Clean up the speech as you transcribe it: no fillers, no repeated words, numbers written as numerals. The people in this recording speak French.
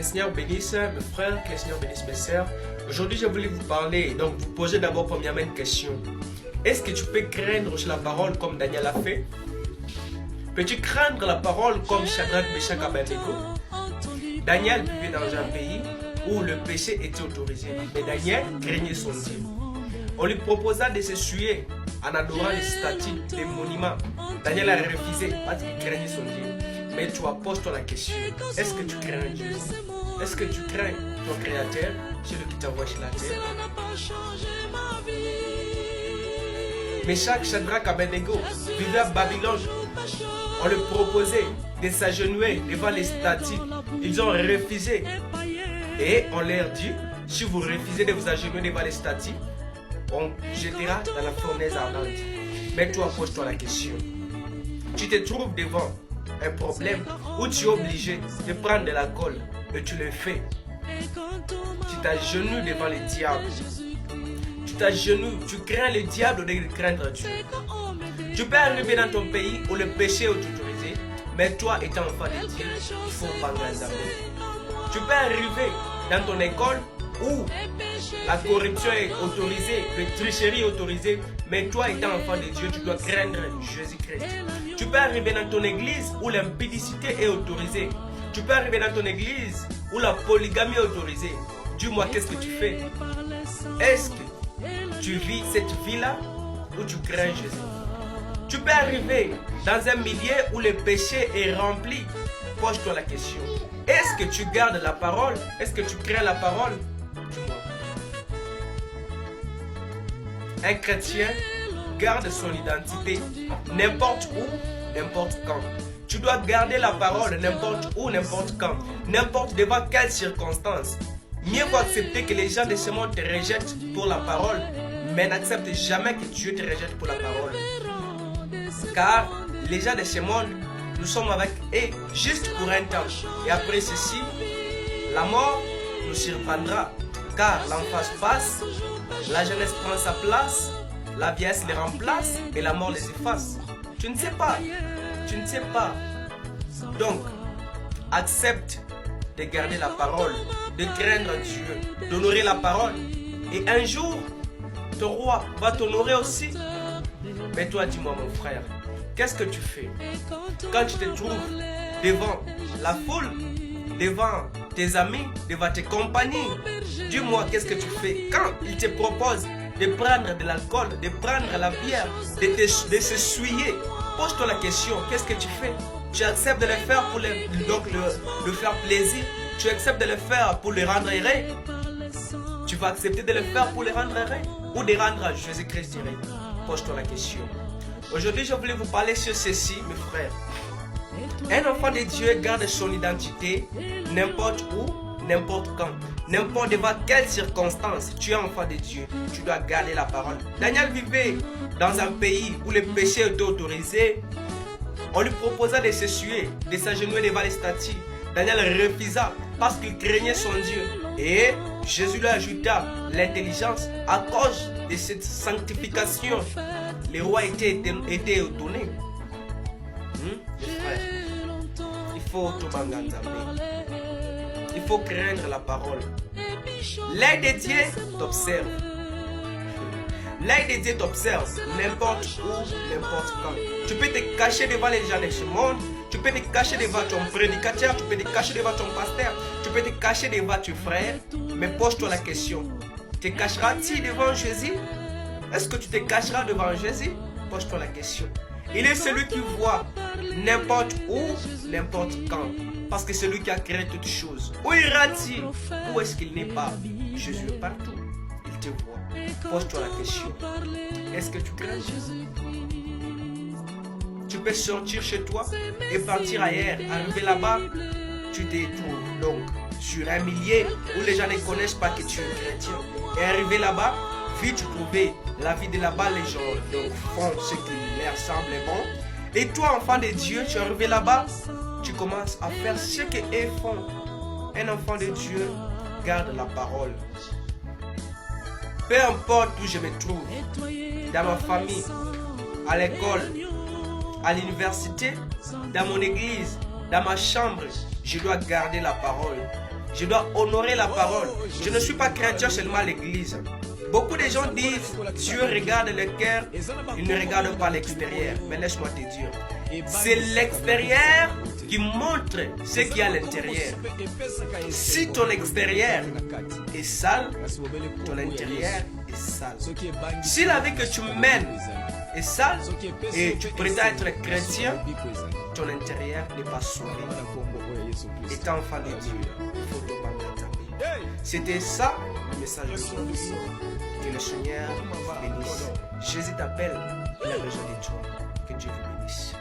le Seigneur bénisse mes frères, que le Seigneur bénisse mes sœurs. Aujourd'hui, je voulais vous parler, donc vous poser d'abord premièrement une question. Est-ce que tu peux craindre la parole comme Daniel a fait? Peux-tu craindre la parole comme Shadrach, Meshach et Abednego? Daniel vivait dans un pays où le péché était autorisé, mais Daniel craignait son Dieu. On lui proposa de s'essuyer en adorant les statues, les monuments. Daniel a refusé parce qu'il craignait son Dieu. Mais toi, pose-toi la question. Est-ce que tu crains Dieu? Est-ce que tu crains ton Créateur, celui qui t'envoie sur la terre? Meshach, Shadrach, Abednego vivaient à Babylone. On leur proposait de s'agenouiller devant les statues. Ils ont refusé. Et on leur dit, si vous refusez de vous agenouiller devant les statues, on jettera dans la fournaise ardente. Mais toi, pose-toi la question. Tu te trouves devant un problème où tu es obligé de prendre de l'alcool et tu le fais. Tu t'agenouilles devant le diable. Tu t'agenouilles, tu crains le diable au lieu de craindre Dieu. Tu peux arriver dans ton pays où le péché est autorisé, mais toi étant enfant de Dieu, il faut pas l'enlever. Tu peux arriver dans ton école où la corruption est autorisée, la tricherie est autorisée, mais toi étant enfant de Dieu, tu dois craindre Jésus-Christ. Tu peux arriver dans ton église où l'impudicité est autorisée. Tu peux arriver dans ton église où la polygamie est autorisée. Dis-moi, qu'est-ce que tu fais? Est-ce que tu vis cette vie-là ou tu crains Jésus? Tu peux arriver dans un milieu où le péché est rempli. Pose-toi la question. Est-ce que tu gardes la parole? Est-ce que tu crains la parole? Dis-moi. Un chrétien garde son identité n'importe où, n'importe quand. Tu dois garder la parole n'importe où, n'importe quand, n'importe devant quelles circonstances. Mieux vaut accepter que les gens de ce monde te rejettent pour la parole, mais n'accepte jamais que Dieu te rejette pour la parole. Car les gens de ce monde, nous sommes avec eux juste pour un temps. Et après ceci, la mort nous surprendra. Car l'enfance passe, la jeunesse prend sa place, la vieillesse les remplace et la mort les efface. Tu ne sais pas. Tu ne sais pas. Donc, accepte de garder la parole, de craindre Dieu, d'honorer la parole. Et un jour, ton roi va t'honorer aussi. Mais toi, dis-moi mon frère, qu'est-ce que tu fais quand tu te trouves devant la foule, devant tes amis, devant tes compagnies? Dis-moi, qu'est-ce que tu fais quand ils te proposent de prendre de l'alcool, de prendre la bière, de se souiller? Pose-toi la question, qu'est-ce que tu fais? Tu acceptes de le faire pour le faire plaisir? Tu acceptes de le faire pour le rendre heureux? Tu vas accepter de le faire pour le rendre heureux ou de rendre à Jésus-Christ heureux? Pose-toi la question. Aujourd'hui, je voulais vous parler sur ceci, mes frères. Un enfant de Dieu garde son identité n'importe où, n'importe quand, n'importe devant quelles circonstances. Tu es enfant de Dieu, tu dois garder la parole. Daniel vivait dans un pays où le péché était autorisé. On lui proposa de s'essuyer, de s'agenouiller devant les statues. Daniel refusa parce qu'il craignait son Dieu. Et Jésus lui ajouta l'intelligence à cause de cette sanctification. Les rois étaient étonnés. Les frères, il faut tout banganzamé. Il faut craindre la parole. L'œil de Dieu t'observe. L'œil de Dieu t'observe n'importe où, n'importe quand. Tu peux te cacher devant les gens de ce monde. Tu peux te cacher devant ton prédicateur. Tu peux te cacher devant ton pasteur. Tu peux te cacher devant tes frères. Mais pose-toi la question. Te cacheras-tu devant Jésus? Est-ce que tu te cacheras devant Jésus? Pose-toi la question. Il est celui qui voit n'importe où, n'importe quand. Parce que c'est lui qui a créé toutes choses. Où ira-t-il? Où est-ce qu'il n'est pas? Jésus est partout. Il te voit. Pose-toi la question. Est-ce que tu crains Jésus? Tu peux sortir chez toi et partir ailleurs. Arriver là-bas, tu te trouves donc sur un millier où les gens ne connaissent pas que tu es chrétien. Et arriver là-bas, vite trouver la vie de là-bas, les gens donc font ce qui leur semble bon. Et toi, enfant de Dieu, tu es arrivé là-bas, tu commences à faire ce qu'eux font. Un enfant de Dieu garde la parole. Peu importe où je me trouve, dans ma famille, à l'école, à l'université, dans mon église, dans ma chambre, je dois garder la parole. Je dois honorer la parole. Je ne suis pas chrétien seulement à l'église. Beaucoup de gens disent Dieu regarde le cœur, il ne regarde pas l'extérieur. Mais laisse-moi te dire, c'est l'extérieur qui montre ce qu'il y a à l'intérieur. Si ton extérieur est sale, ton intérieur est sale. Si la vie que tu mènes est sale et tu prétends être chrétien, ton intérieur n'est pas sauvé. Étant enfant de Dieu, il faut te battre. C'était ça le message d'aujourd'hui. Que le Seigneur vous bénisse. Jésus t'appelle, il a besoin de toi. Que Dieu vous bénisse.